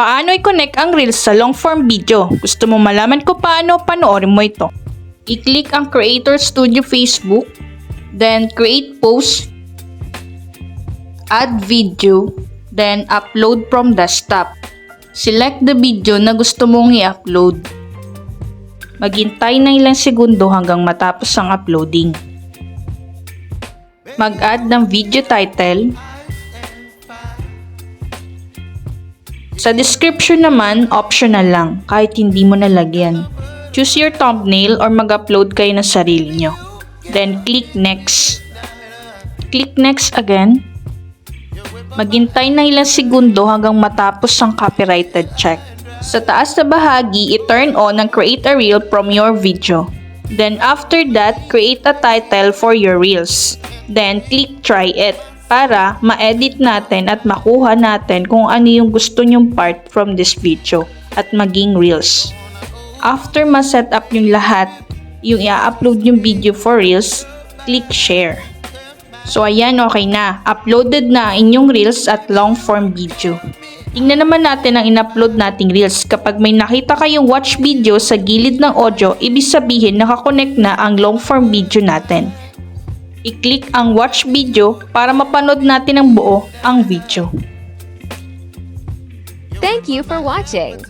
Paano i-connect ang Reels sa long form video? Gusto mo malaman ko paano? Panoorin mo ito. I-click ang Creator Studio Facebook, then create post, add video, then upload from desktop. Select the video na gusto mong i-upload. Maghintay ng ilang segundo hanggang matapos ang uploading. Mag-add ng video title. Sa description naman, optional lang, kahit hindi mo nalagyan. Choose your thumbnail or mag-upload kayo ng sarili nyo. Then, click next. Click next again. Maghintay na ilang segundo hanggang matapos ang copyrighted check. Sa taas na bahagi, i-turn on ang create a reel from your video. Then, after that, create a title for your reels. Then, click try it para ma-edit natin at makuha natin kung ano yung gusto nyong part from this video at maging reels. After ma-set up yung lahat, yung i-upload yung video for reels, click share. So ayan, okay na. Uploaded na ang inyong reels at long form video. Tingnan naman natin ang in-upload nating reels. Kapag may nakita kayong watch video sa gilid ng audio, ibig sabihin nakakonect na ang long form video natin. I-click ang watch video para mapanood natin ang buo ang video. Thank you for watching.